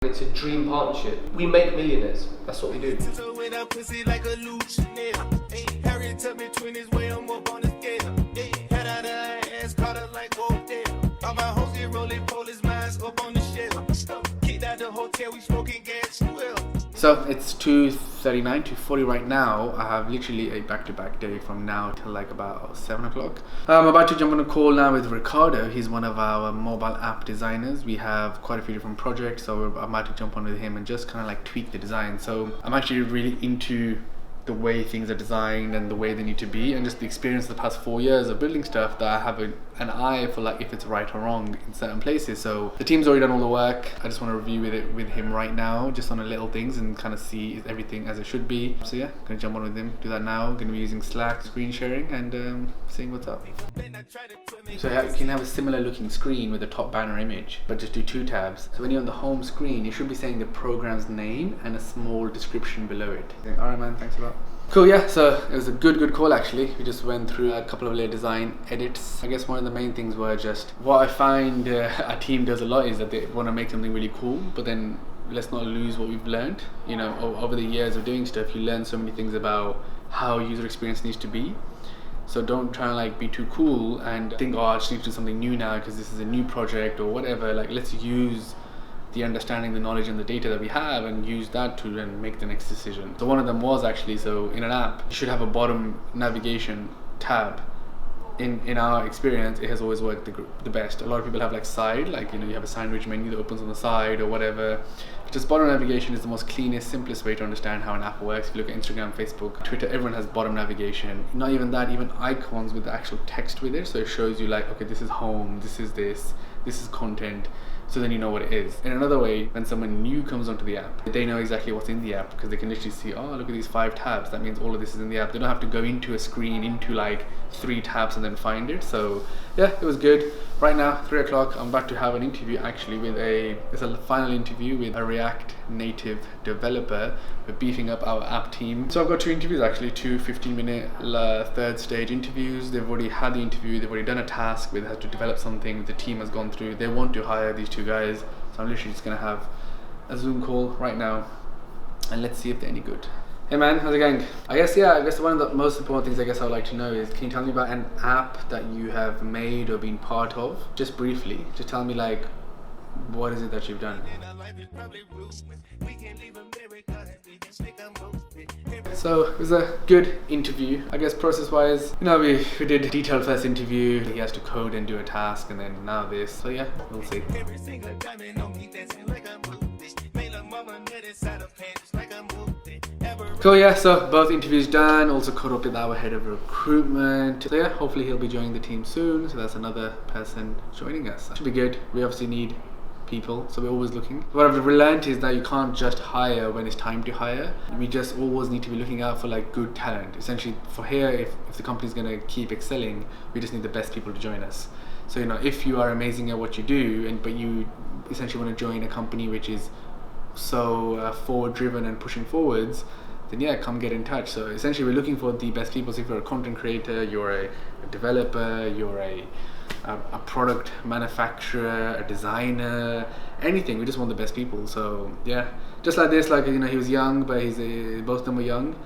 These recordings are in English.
It's a dream partnership. We make millionaires. That's what we do. So it's 2:39, 2:40 right now. I have literally a back-to-back day from now till like about 7 o'clock. I'm about to jump on a call now with Ricardo. He's one of our mobile app designers. We have quite a few different projects, so I'm about to jump on with him and just kind of like tweak the design. So I'm actually really into the way things are designed and the way they need to be, and just the experience of the past 4 years of building stuff, that I have an eye for like if it's right or wrong in certain places. So the team's already done all the work. I just want to review it with him right now, just on the little things, and kind of see is everything as it should be. So yeah, gonna jump on with him, do that now. Gonna be using Slack screen sharing and seeing what's up. So you can have a similar looking screen with a top banner image, but just do 2 tabs. So when you're on the home screen, you should be saying the program's name and a small description below it. Alright man, thanks a lot. Cool, yeah, so it was a good call actually. We just went through a couple of layer design edits. I guess one of the main things were just, what I find our team does a lot is that they want to make something really cool, but then let's not lose what we've learned. You know, over the years of doing stuff, you learn so many things about how user experience needs to be. So don't try and like be too cool and think, oh, I just need to do something new now because this is a new project or whatever. Like, let's use the understanding, the knowledge and the data that we have and use that to then make the next decision. So one of them was actually, so in an app, you should have a bottom navigation tab. In our experience, it has always worked the best. A lot of people have like side, like, you know, you have a sandwich menu that opens on the side or whatever. Just bottom navigation is the most cleanest, simplest way to understand how an app works. If you look at Instagram, Facebook, Twitter, everyone has bottom navigation. Not even that, even icons with the actual text with it. So it shows you like, okay, this is home, this is content. So then you know what it is. In another way, when someone new comes onto the app, they know exactly what's in the app because they can literally see, oh, look at these 5 tabs. That means all of this is in the app. They don't have to go into a screen, into like 3 tabs and then find it. So yeah, it was good. Right now, 3 o'clock, I'm about to have an interview actually with it's a final interview with a React Native developer. We're beefing up our app team. So I've got 2 interviews actually, 2 15-minute third stage interviews. They've already had the interview, they've already done a task where they had to develop something the team has gone through. They want to hire these 2 guys. So I'm literally just gonna have a Zoom call right now and let's see if they're any good. Hey man, how's it going? I guess one of the most important things I guess I'd like to know is, can you tell me about an app that you have made or been part of? Just briefly, just tell me like, what is it that you've done? So it was a good interview. I guess process wise, you know, we did a detailed first interview. He has to code and do a task, and then now this. So yeah, we'll see. Cool, yeah, so both interviews done. Also caught up with our head of recruitment. So yeah, hopefully he'll be joining the team soon. So that's another person joining us. Should be good. We obviously need people, so we're always looking. What I've learned is that you can't just hire when it's time to hire. We just always need to be looking out for like good talent. Essentially for here, if the company's gonna keep excelling, we just need the best people to join us. So, you know, if you are amazing at what you do, but you essentially want to join a company which is so forward driven and pushing forwards, then yeah, come get in touch. So essentially we're looking for the best people. So if you're a content creator, you're a developer, you're a product manufacturer, a designer, anything, we just want the best people. So yeah, just like this, like, you know, he was young, but both of them were young,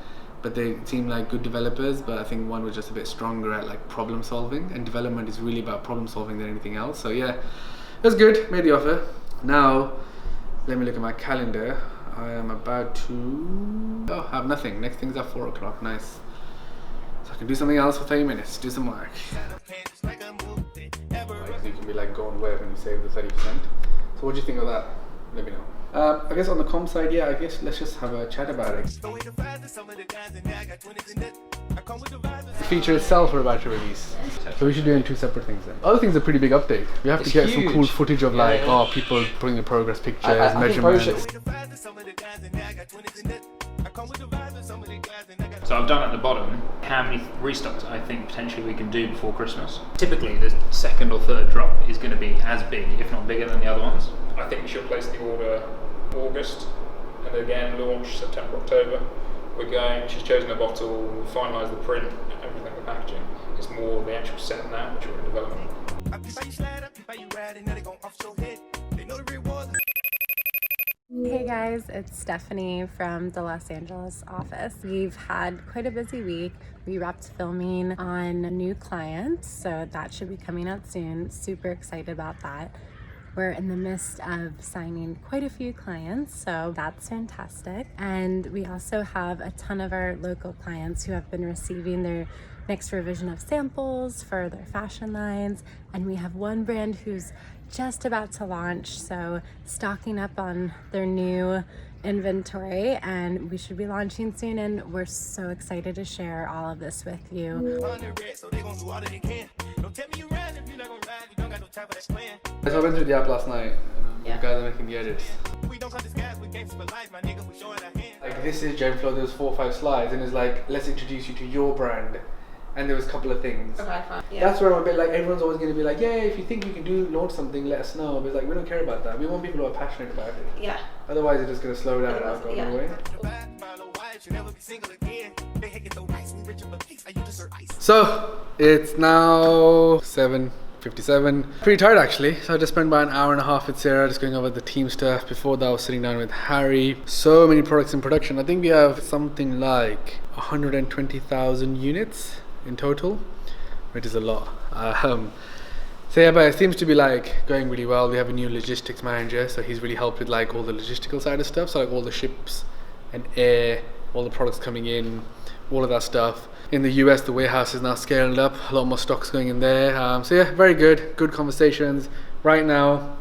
but they seemed like good developers, but I think one was just a bit stronger at like problem solving, and development is really about problem solving than anything else. So yeah, that's good, made the offer. Now let me look at my calendar. I am about to have nothing. Next thing's at 4 o'clock. Nice. So I can do something else for 30 minutes, do some work. You can be like, go on web and you save the 30%. So what do you think of that? Let me know. I guess on the comp side, yeah, I guess let's just have a chat about it. The feature itself we're about to release. So we should do in 2 separate things then. Other thing's a pretty big update. We have to get some cool footage of like, oh, people putting the progress pictures, measurements. So I've done at the bottom how many restocks I think potentially we can do before Christmas. Typically the 2nd or 3rd drop is going to be as big, if not bigger, than the other ones. I think we should place the order August and again launch September, October. She's chosen a bottle, finalised the print and everything, the packaging. It's more the actual set now, which we're in development. Hey guys, it's Stephanie from the Los Angeles office. We've had quite a busy week. We wrapped filming on a new client, so that should be coming out soon. Super excited about that. We're in the midst of signing quite a few clients, so that's fantastic. And we also have a ton of our local clients who have been receiving their next revision of samples for their fashion lines. And we have one brand who's just about to launch, so stocking up on their new inventory, and we should be launching soon, and we're so excited to share all of this with you. So I went through the app last night. Yeah. You guys are making the edits. Like, this is weekflow. There's 4 or 5 slides, and it's like, let's introduce you to your brand. And there was a couple of things. Okay, fine. Yeah. That's where I'm a bit like, everyone's always going to be like, yeah, if you think you can launch something, let us know. But it's like, we don't care about that. We want people who are passionate about it. Yeah. Otherwise, it's just going to slow down and go away. So it's now 7:57. Pretty tired actually. So I just spent about an hour and a half with Sarah just going over the team stuff. Before that I was sitting down with Harry. So many products in production. I think we have something like 120,000 units in total, which is a lot. So yeah, but it seems to be like going really well. We have a new logistics manager, so he's really helped with like all the logistical side of stuff. So like all the ships and air, all the products coming in, all of that stuff. In the US, the warehouse is now scaling up. A lot more stocks going in there. So yeah, very good conversations. Right now,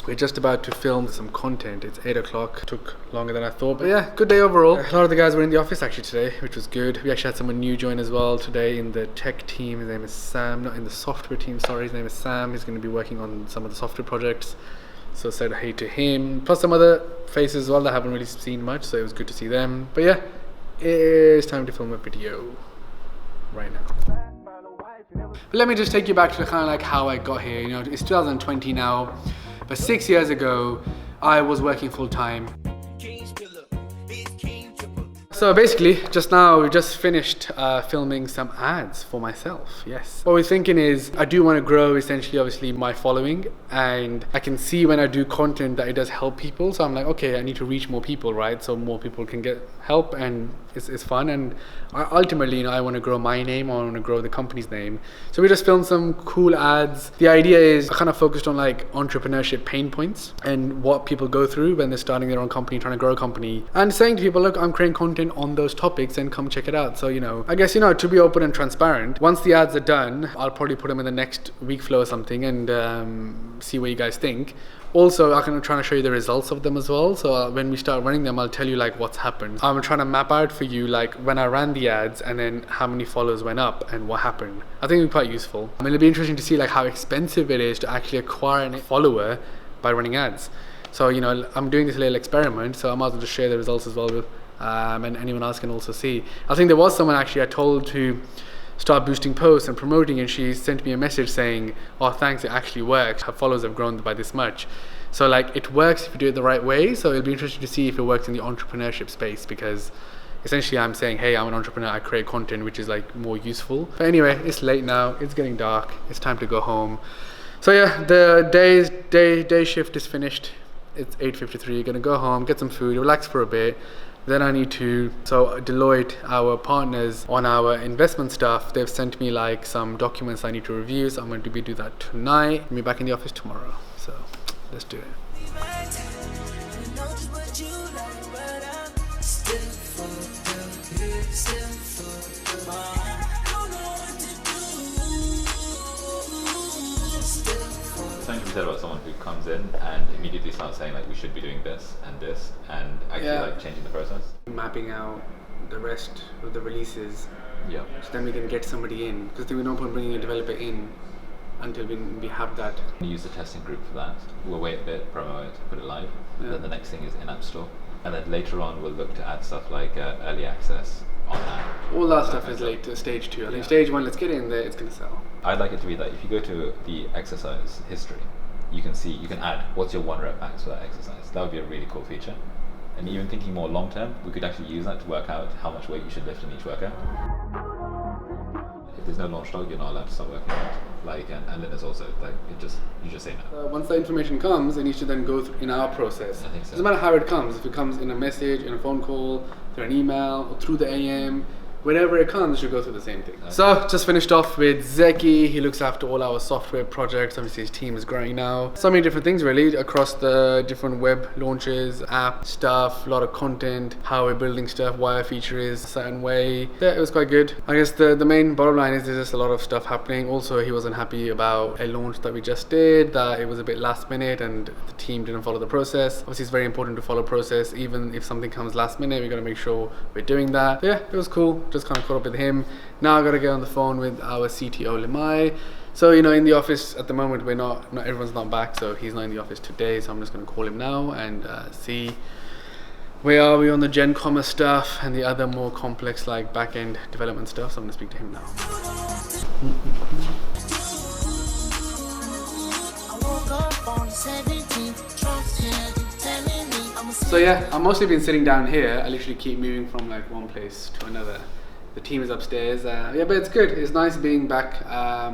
we're just about to film some content. It's 8 o'clock. Took longer than I thought, but yeah, good day overall. A lot of the guys were in the office actually today, which was good. We actually had someone new join as well today in the tech team. His name is Sam, not in the software team, sorry. His name is Sam. He's going to be working on some of the software projects. So said hey to him. Plus some other faces as well that I haven't really seen much, so it was good to see them. But yeah, it's time to film a video right now. But let me just take you back to kind of like how I got here. You know, it's 2020 now, but 6 years ago, I was working full time. So basically, just now we just finished filming some ads for myself, yes. What we're thinking is, I do want to grow essentially obviously my following, and I can see when I do content that it does help people, so I'm like, okay, I need to reach more people, right? So more people can get help, and it's fun, and ultimately, you know, I want to grow my name, I want to grow the company's name. So we just filmed some cool ads. The idea is I kind of focused on like entrepreneurship pain points and what people go through when they're starting their own company, trying to grow a company, and saying to people, look, I'm creating content on those topics and come check it out. So, you know, I guess, you know, to be open and transparent, once the ads are done, I'll probably put them in the next weekflow or something and see what you guys think. Also, I'm trying to show you the results of them as well. So when we start running them, I'll tell you like what's happened. I'm trying to map out for you like when I ran the ads and then how many followers went up and what happened. I think it'll be quite useful. I mean, it'll be interesting to see like how expensive it is to actually acquire a follower by running ads. So, you know, I'm doing this little experiment, so I might as well just share the results as well with, and anyone else can also see. I think there was someone actually I told to start boosting posts and promoting, and she sent me a message saying, oh, thanks, it actually works. Her followers have grown by this much. So like it works if you do it the right way. So it'll be interesting to see if it works in the entrepreneurship space, because essentially I'm saying, hey, I'm an entrepreneur, I create content which is like more useful. But anyway, it's late now, it's getting dark, it's time to go home. So yeah, the day shift is finished. It's 8:53, gonna go home, get some food, relax for a bit. Then I need to, so Deloitte, our partners on our investment stuff, they've sent me like some documents I need to review, so I'm going to do that tonight. I'll be back in the office tomorrow, so let's do it. Something to be said about someone who comes in and immediately starts saying like we should be doing this and actually like changing the process. Mapping out the rest of the releases, Yeah. so then we can get somebody in, because we don't point bringing a developer in until we have that. We use the testing group for that. We'll wait a bit, promo it, put it live. Yeah. Then the next thing is in-app store. And then later on we'll look to add stuff like early access on that. All that stuff is later, stage 2. I think stage 1, let's get it in there, it's going to sell. I'd like it to be that if you go to the exercise history, you can add what's your 1 rep max for that exercise. That would be a really cool feature. And even thinking more long term, we could actually use that to work out how much weight you should lift in each workout. If there's no launch log, you're not allowed to start working on it. Like, and then there's also like you just say no. Once the information comes, it needs to then go through in our process. I think so. Doesn't matter how it comes. If it comes in a message, in a phone call, through an email, or through the AM, whenever it comes, it should go through the same thing. So, just finished off with Zeki. He looks after all our software projects. Obviously, his team is growing now. So many different things really across the different web launches, app stuff, a lot of content, how we're building stuff, why our feature is a certain way. Yeah, it was quite good. I guess the main bottom line is there's just a lot of stuff happening. Also, he wasn't happy about a launch that we just did, that it was a bit last minute and the team didn't follow the process. Obviously, it's very important to follow process. Even if something comes last minute, we got to make sure we're doing that. So yeah, it was cool. Just kind of caught up with him. Now I gotta get on the phone with our CTO Limai. So in the office at the moment we're not everyone's not back, so he's not in the office today. So I'm just gonna call him now and see where are we on the Gen Commerce stuff and the other more complex like back-end development stuff. So I'm gonna speak to him now. So yeah, I've mostly been sitting down here. I literally keep moving from like one place to another. The team is upstairs. Yeah, but it's good. It's nice being back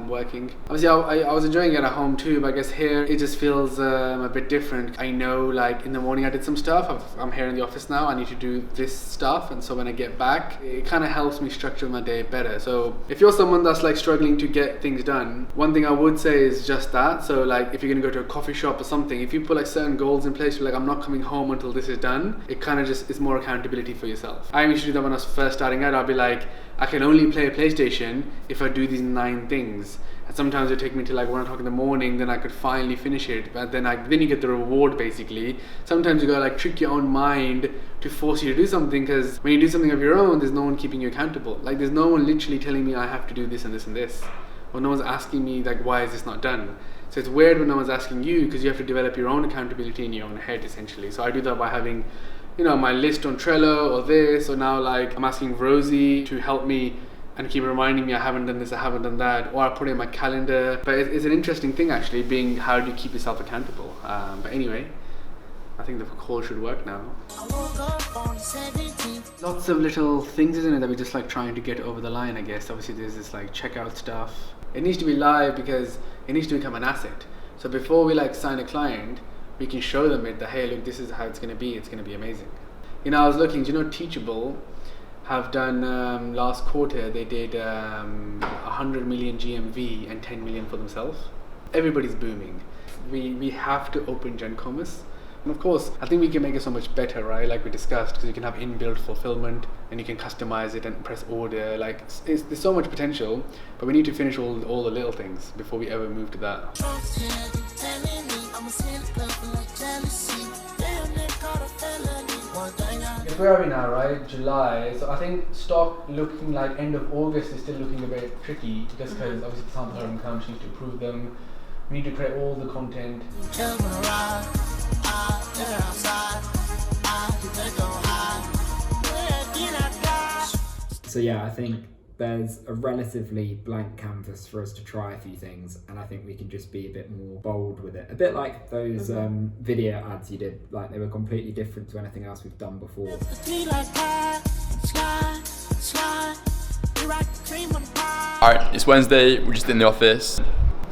working. Obviously, I was enjoying it at home too, but I guess here it just feels a bit different. I know, like in the morning I did some stuff. I'm here in the office now. I need to do this stuff, and so when I get back, it kind of helps me structure my day better. So if you're someone that's like struggling to get things done, one thing I would say is just that. So like if you're gonna go to a coffee shop or something, if you put like certain goals in place, you're like, I'm not coming home until this is done. It kind of just is more accountability for yourself. I used to do that when I was first starting out. I'd be like, I can only play a PlayStation if I do these 9 things. And sometimes it would take me to like 1 o'clock in the morning, then I could finally finish it. But then you get the reward basically. Sometimes you gotta like trick your own mind to force you to do something, because when you do something of your own, there's no one keeping you accountable. Like there's no one literally telling me I have to do this and this and this. Or no one's asking me like, why is this not done? So it's weird when no one's asking you, because you have to develop your own accountability in your own head essentially. So I do that by having my list on Trello or this, or now like I'm asking Rosie to help me and keep reminding me I haven't done this, I haven't done that, or I put it in my calendar. But it's an interesting thing actually, being how do you keep yourself accountable. But anyway, I think the call should work now. Lots of little things, isn't it, that we're just like trying to get over the line, I guess. Obviously there's this like checkout stuff. It needs to be live because it needs to become an asset. So before we like sign a client, we can show them it, that hey look, this is how it's going to be amazing. I was looking, Teachable have done last quarter, they did 100 million GMV and 10 million for themselves. Everybody's booming. We have to open Gen Commerce. And of course, I think we can make it so much better, right? Like we discussed, because you can have inbuilt fulfillment and you can customize it and press order. Like there's so much potential, but we need to finish all the little things before we ever move to that. Where are we now, right? July. So I think stock looking like end of August is still looking a bit tricky, just because obviously the samples haven't come, she needs to approve them. We need to create all the content. So yeah, I think there's a relatively blank canvas for us to try a few things, and I think we can just be a bit more bold with it. A bit like those video ads you did, like they were completely different to anything else we've done before. Alright, it's Wednesday, we're just in the office.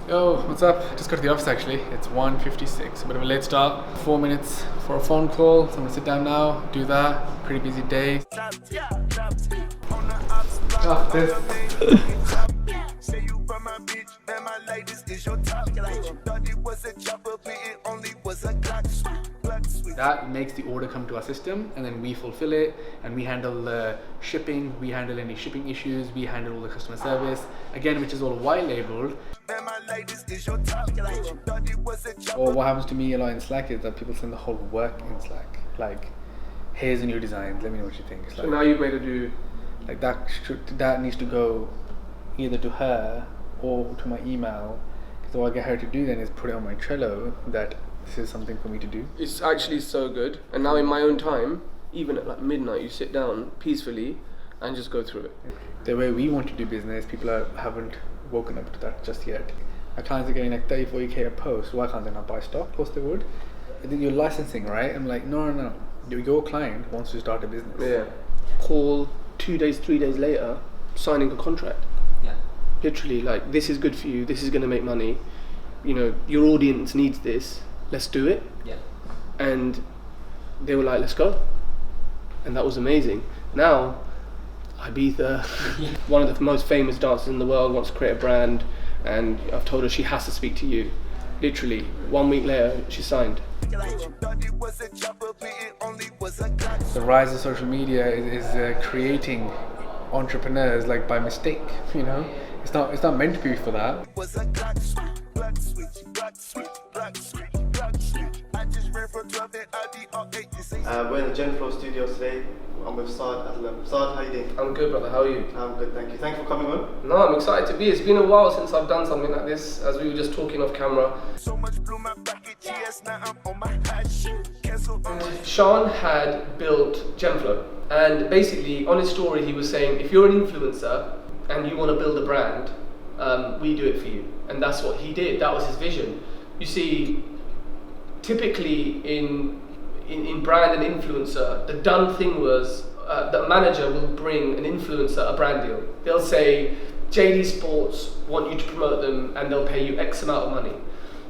Yo, what's up? Just got to the office actually. It's 1:56, a bit of a late start. 4 minutes for a phone call, so I'm gonna sit down now, do that. Pretty busy day. Oh, this. That makes the order come to our system, and then we fulfill it, and we handle the shipping, we handle any shipping issues, we handle all the customer service, again, which is all white labeled. Or what happens to me a lot in Slack is that people send the whole work in Slack. Like, here's a new design, let me know what you think. It's like, so now you're going to do, like that needs to go either to her or to my email. So what I get her to do then is put it on my Trello that this is something for me to do. It's actually so good. And now in my own time, even at like midnight, you sit down peacefully and just go through it. The way we want to do business, people haven't woken up to that just yet. Our clients are getting like 30-40k a post. Why can't they not buy stock? Of course they would. I think you're licensing, right? I'm like, no. Your client wants to start a business. Yeah. Call 2 days, 3 days later, signing a contract. Yeah. literally, like, this is good for you, this is going to make money, you know, your audience needs this, let's do it. Yeah. And they were like, let's go. And that was amazing. Now, Ibiza, one of the most famous dancers in the world, wants to create a brand, and I've told her she has to speak to you. Literally, 1 week later, she signed. The rise of social media is creating entrepreneurs like by mistake, you know. It's not meant to be for that. We're in the Genflow studio today. I'm with Saad. Saad, how you doing? I'm good, brother, how are you? I'm good, thank you. Thanks for coming on. No, I'm excited to be. It's been a while since I've done something like this, as we were just talking off camera. Shan had built Genflow, and basically on his story he was saying, if you're an influencer and you want to build a brand, we do it for you. And that's what he did. That was his vision. You see, typically in brand and influencer, the done thing was that a manager will bring an influencer a brand deal. They'll say, JD Sports want you to promote them and they'll pay you X amount of money.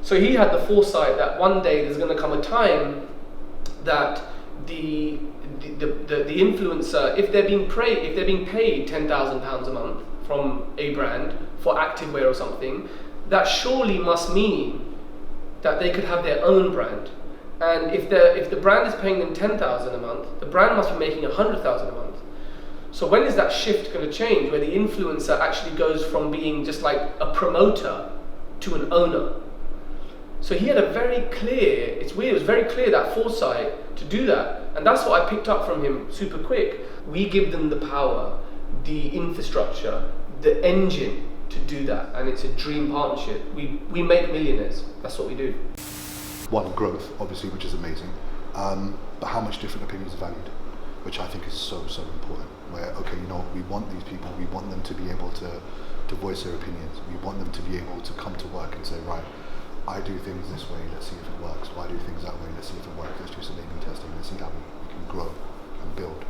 So he had the foresight that one day there's going to come a time that the influencer, if they're being paid £10,000 a month from a brand for activewear or something, that surely must mean that they could have their own brand. And if the brand is paying them $10,000 a month, the brand must be making $100,000 a month. So when is that shift going to change, where the influencer actually goes from being just like a promoter to an owner? So he had a very clear, it's weird, it was very clear, that foresight to do that. And that's what I picked up from him super quick. We give them the power, the infrastructure, the engine to do that. And it's a dream partnership. We make millionaires. That's what we do. One, growth, obviously, which is amazing, but how much different opinions are valued, which I think is so important. Where, okay, you know, we want these people, we want them to be able to voice their opinions, we want them to be able to come to work and say, right, I do things this way, let's see if it works, or I do things that way, let's see if it works, let's do some A/B testing, let's see how we can grow and build.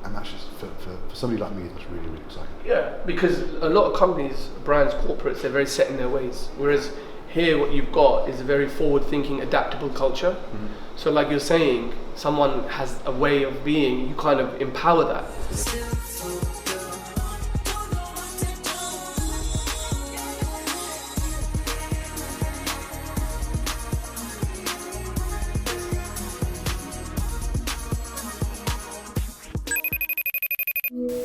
And that's just, for somebody like me, that's really exciting. Yeah, because a lot of companies, brands, corporates, they're very set in their ways, whereas here what you've got is a very forward-thinking, adaptable culture. Mm-hmm. So like you're saying, someone has a way of being, you kind of empower that.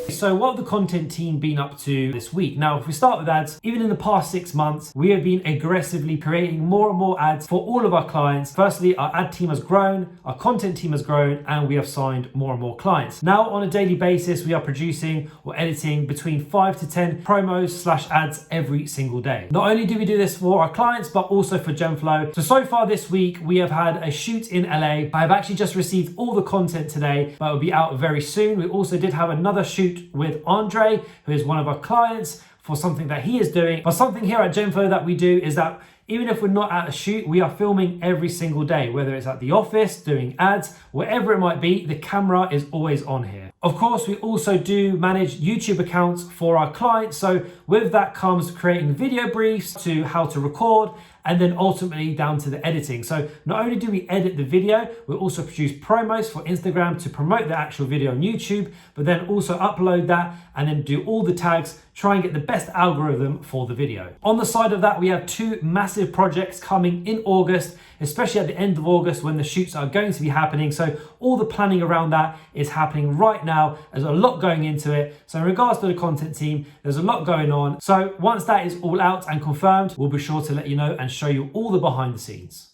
So what have the content team been up to this week? Now, if we start with ads, even in the past 6 months, we have been aggressively creating more and more ads for all of our clients. Firstly, our ad team has grown, our content team has grown, and we have signed more and more clients. Now, on a daily basis, we are producing or editing between 5 to 10 promos/ads every single day. Not only do we do this for our clients, but also for Genflow. So far this week, we have had a shoot in LA. I have actually just received all the content today, but it will be out very soon. We also did have another shoot with Andre, who is one of our clients, for something that he is doing. But something here at Genflow that we do is that even if we're not at a shoot, we are filming every single day, whether it's at the office, doing ads, wherever it might be, the camera is always on here. Of course, we also do manage YouTube accounts for our clients. So with that comes creating video briefs to how to record, and then ultimately down to the editing. So not only do we edit the video, we also produce promos for Instagram to promote the actual video on YouTube, but then also upload that and then do all the tags, try and get the best algorithm for the video. On the side of that, we have 2 massive projects coming in August, especially at the end of August when the shoots are going to be happening. So all the planning around that is happening right now. There's a lot going into it. So in regards to the content team, there's a lot going on. So once that is all out and confirmed, we'll be sure to let you know and show you all the behind the scenes.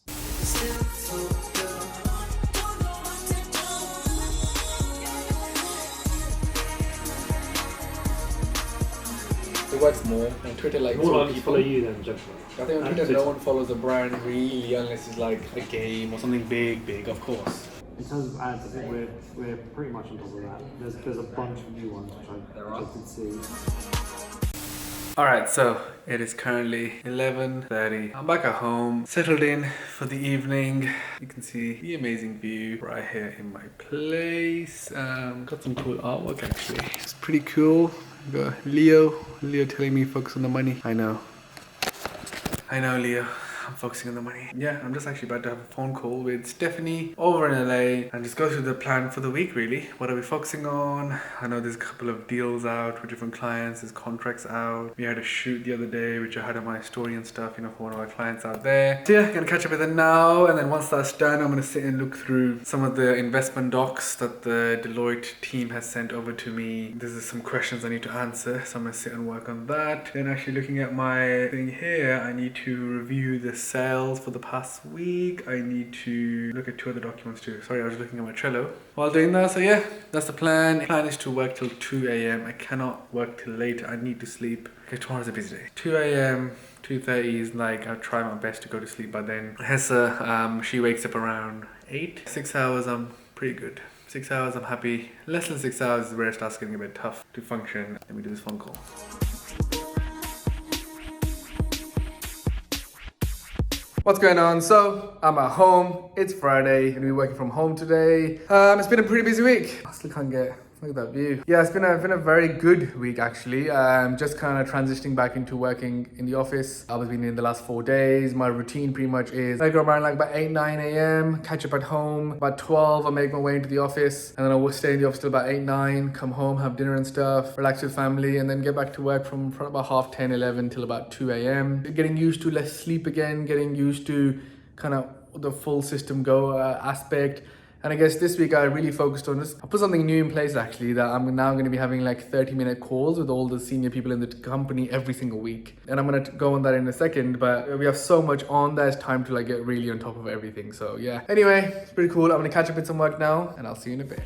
What's more, on Twitter, like More likely to follow you than Genflow. I think on Twitter, no one follows a brand really unless it's like a game or something big, of course. In terms of ads, I think we're pretty much on top of that. There's a bunch of new ones which I did see. Alright, so it is currently 11:30. I'm back at home, settled in for the evening. You can see the amazing view right here in my place. Got some cool artwork actually. It's pretty cool. Got Leo telling me focus on the money. I know Leo. I'm focusing on the money. Yeah, I'm just actually about to have a phone call with Stephanie over in LA and just go through the plan for the week really. What are we focusing on? I know there's a couple of deals out with different clients, there's contracts out. We had a shoot the other day, which I had on my story and stuff, you know, for one of our clients out there. So yeah, gonna catch up with them now, and then once that's done, I'm gonna sit and look through some of the investment docs that the Deloitte team has sent over to me. There's some questions I need to answer, so I'm gonna sit and work on that. Then actually looking at my thing here, I need to review the sales for the past week. I need to look at 2 other documents too. Sorry, I was looking at my Trello while doing that. So yeah, that's the plan. The plan is to work till 2 a.m. I cannot work till later. I need to sleep. Okay, tomorrow's a busy day. 2 a.m. 2:30 is like, I'll try my best to go to sleep by then. Hessa, she wakes up around 8. 6 hours, I'm pretty good. 6 hours, I'm happy. Less than 6 hours is where it starts getting a bit tough to function. Let me do this phone call. What's going on? So, I'm at home. It's Friday. Gonna be working from home today. It's been a pretty busy week. I still can't get... Look at that view. Yeah, it's been a very good week actually. Just kind of transitioning back into working in the office. I've been in the last 4 days. My routine pretty much is I go around like about 8, 9 a.m. catch up at home. About 12, I make my way into the office, and then I will stay in the office till about 8, 9. Come home, have dinner and stuff, relax with family, and then get back to work from about half 10, 11 till about 2 a.m. Getting used to less sleep again. Getting used to kind of the full system go aspect. And I guess this week I really focused on this. I put something new in place actually, that I'm now going to be having like 30-minute calls with all the senior people in the company every single week. And I'm going to go on that in a second, but we have so much on that it's time to like get really on top of everything. So yeah. Anyway, it's pretty cool. I'm going to catch up with some work now, and I'll see you in a bit.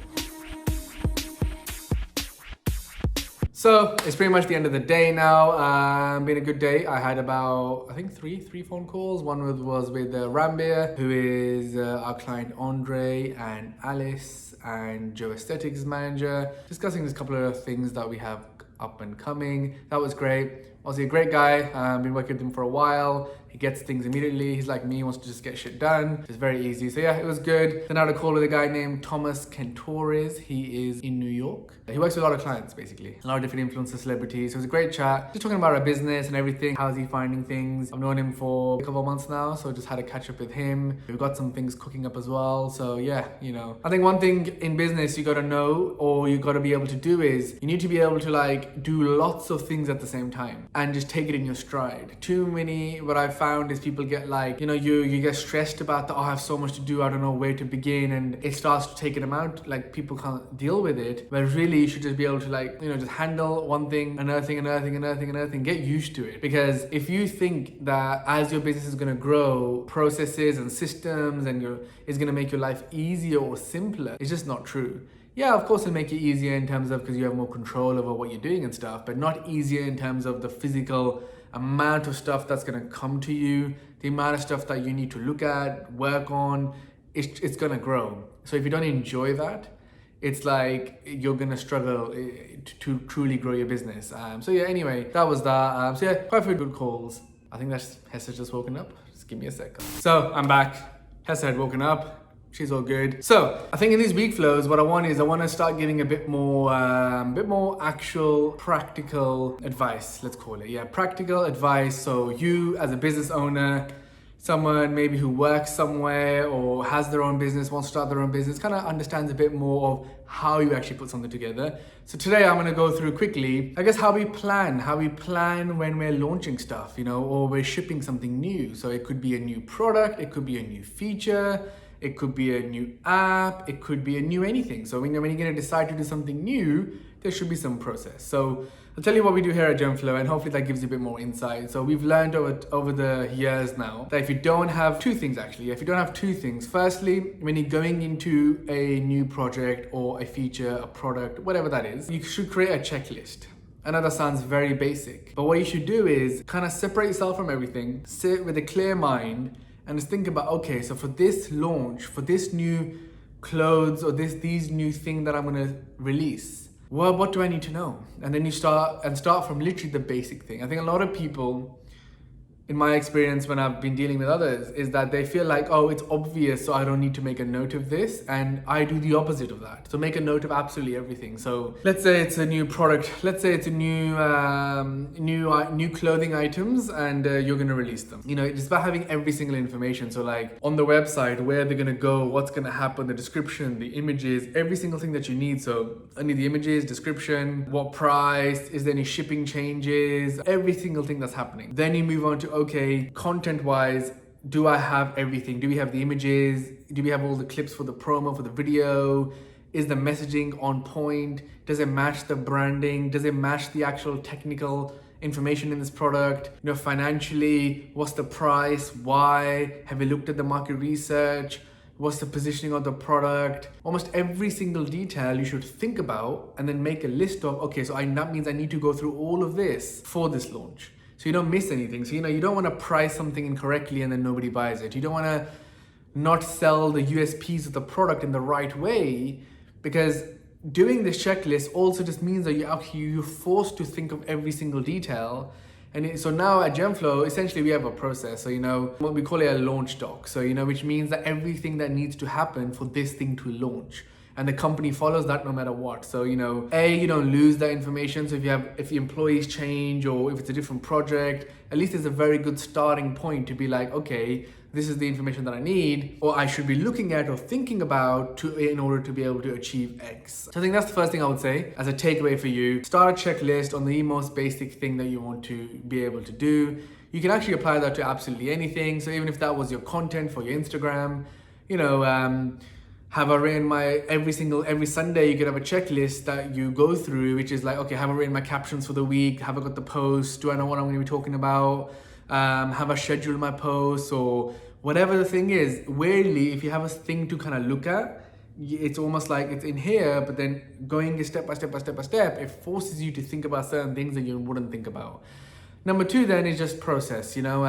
So it's pretty much the end of the day now. Been a good day. I had about, I think three phone calls. One was with Rambir, who is our client Andre and Alice and Joe Aesthetics manager, discussing this couple of things that we have up and coming. That was great. Obviously a great guy. Been working with him for a while. He gets things immediately. He's like me, he wants to just get shit done. It's very easy. So yeah, it was good. Then I had a call with a guy named Thomas Kentores. He is in New York. He works with a lot of clients basically. A lot of different influencer celebrities. So it was a great chat. Just talking about our business and everything. How's he finding things? I've known him for a couple of months now. So just had a catch up with him. We've got some things cooking up as well. So yeah, you know. I think one thing in business you gotta know, or you gotta be able to do, is you need to be able to like do lots of things at the same time and just take it in your stride. Too many, what I've found is people get like, you know, you get stressed about I have so much to do, I don't know where to begin, and it starts to take an amount, like people can't deal with it. But really you should just be able to like, you know, just handle one thing, another thing, get used to it. Because if you think that as your business is going to grow, processes and systems and is going to make your life easier or simpler, it's just not true. Yeah, of course it'll make it easier in terms of because you have more control over what you're doing and stuff, but not easier in terms of the physical amount of stuff that's going to come to you, the amount of stuff that you need to look at, work on. It's going to grow. So if you don't enjoy that, it's like you're going to struggle to truly grow your business. So yeah, anyway, that was that. So yeah, quite a few good calls. I think that's Hessa just woken up. Just give me a second. So I'm back. Hessa had woken up. She's all good. So I think in these week flows, what I want to start giving a bit more actual practical advice. Let's call it, yeah, practical advice. So you as a business owner, someone maybe who works somewhere or has their own business, wants to start their own business, kind of understands a bit more of how you actually put something together. So today I'm going to go through quickly, I guess, how we plan when we're launching stuff, you know, or we're shipping something new. So it could be a new product, it could be a new feature, it could be a new app, it could be a new anything. So when you're going to decide to do something new, there should be some process. So I'll tell you what we do here at Gemflow, and hopefully that gives you a bit more insight. So we've learned over the years now that if you don't have two things, firstly, when you're going into a new project or a feature, a product, whatever that is, you should create a checklist. I know that sounds very basic, but what you should do is kind of separate yourself from everything, sit with a clear mind, and just think about, okay, so for this launch, for this new clothes or these new thing that I'm gonna release, well, what do I need to know? And then you start from literally the basic thing. I think a lot of people, in my experience when I've been dealing with others, is that they feel like, oh, it's obvious, so I don't need to make a note of this. And I do the opposite of that. So make a note of absolutely everything. So let's say it's a new product. Let's say it's a new clothing items, and you're going to release them. You know, it's about having every single information. So like on the website, where they're going to go, what's going to happen, the description, the images, every single thing that you need. So I need the images, description, what price, is there any shipping changes, every single thing that's happening. Then you move on to, okay, content-wise, do I have everything? Do we have the images? Do we have all the clips for the promo, for the video? Is the messaging on point? Does it match the branding? Does it match the actual technical information in this product? You know, financially, what's the price? Why? Have you looked at the market research? What's the positioning of the product? Almost every single detail you should think about and then make a list of, okay, so that means I need to go through all of this for this launch. So you don't miss anything. So, you know, you don't want to price something incorrectly and then nobody buys it. You don't want to not sell the USPs of the product in the right way, because doing this checklist also just means that you're forced to think of every single detail. And so now at Gemflow, essentially we have a process. So, you know, what we call it a launch doc. So, you know, which means that everything that needs to happen for this thing to launch. And the company follows that no matter what. So, you know, you don't lose that information. So if your employees change or if it's a different project, at least it's a very good starting point to be like, okay, this is the information that I need, or I should be looking at or thinking about in order to be able to achieve X. So I think that's the first thing I would say as a takeaway for you. Start a checklist on the most basic thing that you want to be able to do. You can actually apply that to absolutely anything. So even if that was your content for your Instagram, you know, have I written every Sunday you could have a checklist that you go through, which is like, okay, have I written my captions for the week? Have I got the posts? Do I know what I'm going to be talking about? Have I scheduled my posts, or whatever the thing is? Weirdly, if you have a thing to kind of look at, it's almost like it's in here, but then going step by step, it forces you to think about certain things that you wouldn't think about. Number two then is just process, you know,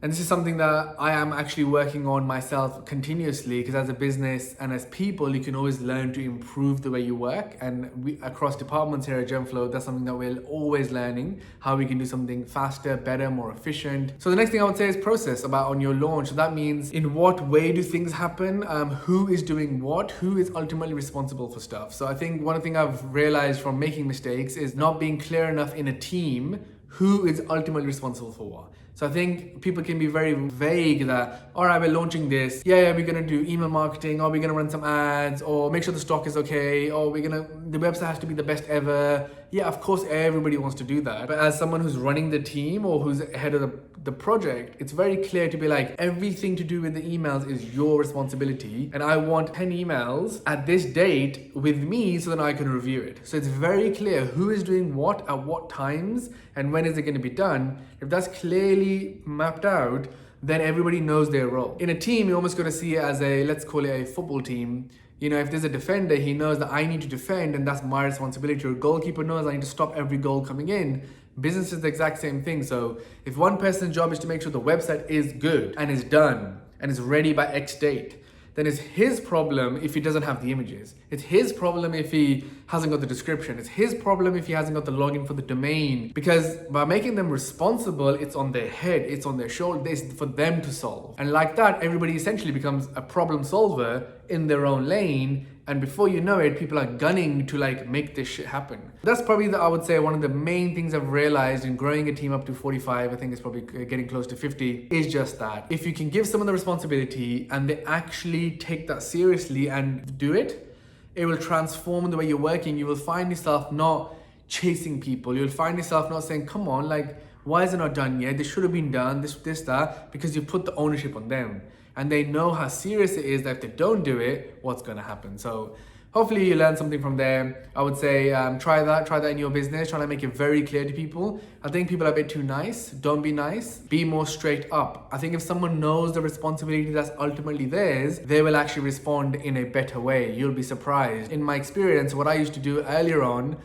and this is something that I am actually working on myself continuously, because as a business and as people, you can always learn to improve the way you work. And we, across departments here at Gemflow, that's something that we're always learning, how we can do something faster, better, more efficient. So the next thing I would say is process about on your launch. So that means in what way do things happen? Who is doing what? Who is ultimately responsible for stuff? So I think one thing I've realized from making mistakes is not being clear enough in a team who is ultimately responsible for what. So I think people can be very vague that, all right, we're launching this. Yeah, we're going to do email marketing, or we're going to run some ads, or make sure the stock is okay, or the website has to be the best ever. Yeah, of course, everybody wants to do that. But as someone who's running the team or who's head of the project, it's very clear to be like, everything to do with the emails is your responsibility. And I want 10 emails at this date with me so that I can review it. So it's very clear who is doing what at what times and when is it going to be done. If that's clearly mapped out, then everybody knows their role. In a team, you almost got to see it as let's call it a football team. You know, if there's a defender, he knows that I need to defend and that's my responsibility. Or a goalkeeper knows I need to stop every goal coming in. Business is the exact same thing. So if one person's job is to make sure the website is good and is done and is ready by X date, then it's his problem if he doesn't have the images. It's his problem if he hasn't got the description. It's his problem if he hasn't got the login for the domain. Because by making them responsible, it's on their head, it's on their shoulder, it's for them to solve. And like that, everybody essentially becomes a problem solver in their own lane. And before you know it, people are gunning to like make this shit happen. That's probably I would say one of the main things I've realized in growing a team up to 45, I think it's probably getting close to 50, is just that. If you can give someone the responsibility and they actually take that seriously and do it, it will transform the way you're working. You will find yourself not chasing people. You'll find yourself not saying, come on, like, why is it not done yet? This should have been done, this, that, because you put the ownership on them. And they know how serious it is that if they don't do it, what's going to happen. So hopefully you learn something from there. I would say try that in your business. Try to make it very clear to people. I think people are a bit too nice. Don't be nice. Be more straight up. I think if someone knows the responsibility that's ultimately theirs, they will actually respond in a better way. You'll be surprised. In my experience, what I used to do earlier on,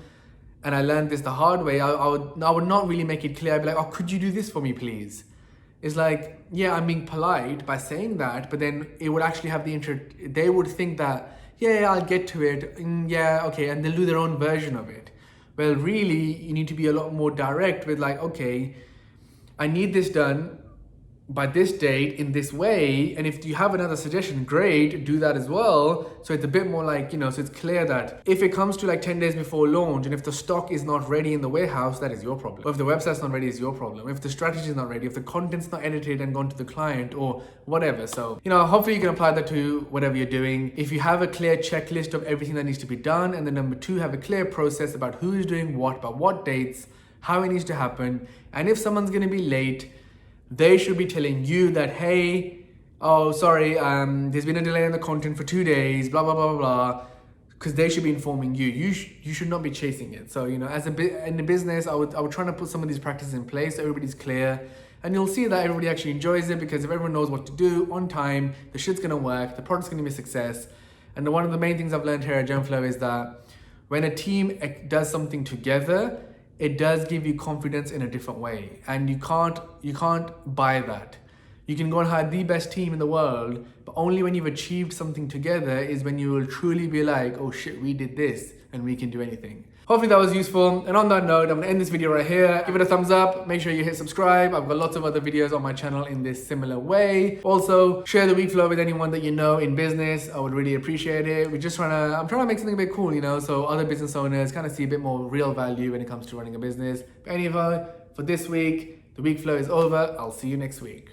and I learned this the hard way, I would not really make it clear. I'd be like, oh, could you do this for me, please? It's like, yeah, I'm being polite by saying that, but then it would actually have they would think that, yeah, I'll get to it. Yeah, okay, and they'll do their own version of it. Well, really, you need to be a lot more direct with like, okay, I need this done by this date in this way, and if you have another suggestion, great, do that as well. So it's a bit more like, so it's clear that if it comes to like 10 days before launch and if the stock is not ready in the warehouse, that is your problem. Or if the website's not ready, is your problem. If the strategy is not ready, if the content's not edited and gone to the client or whatever. So, hopefully you can apply that to whatever you're doing. If you have a clear checklist of everything that needs to be done, and then number 2, have a clear process about who is doing what, by what dates, how it needs to happen, and if someone's going to be late, they should be telling you that, hey, oh, sorry, there's been a delay in the content for 2 days, blah, blah, blah, blah, blah, because they should be informing you. You should not be chasing it. So, in the business, I would try to put some of these practices in place so everybody's clear. And you'll see that everybody actually enjoys it, because if everyone knows what to do on time, the shit's going to work, the product's going to be a success. And one of the main things I've learned here at Genflow is that when a team does something together, it does give you confidence in a different way, and you can't buy that. You can go and hire the best team in the world, but only when you've achieved something together is when you will truly be like, oh shit, we did this and we can do anything. Hopefully that was useful. And on that note, I'm gonna end this video right here. Give it a thumbs up. Make sure you hit subscribe. I've got lots of other videos on my channel in this similar way. Also, share the week flow with anyone that you know in business. I would really appreciate it. I'm trying to make something a bit cool, so other business owners kind of see a bit more real value when it comes to running a business. But anyway, for this week, the week flow is over. I'll see you next week.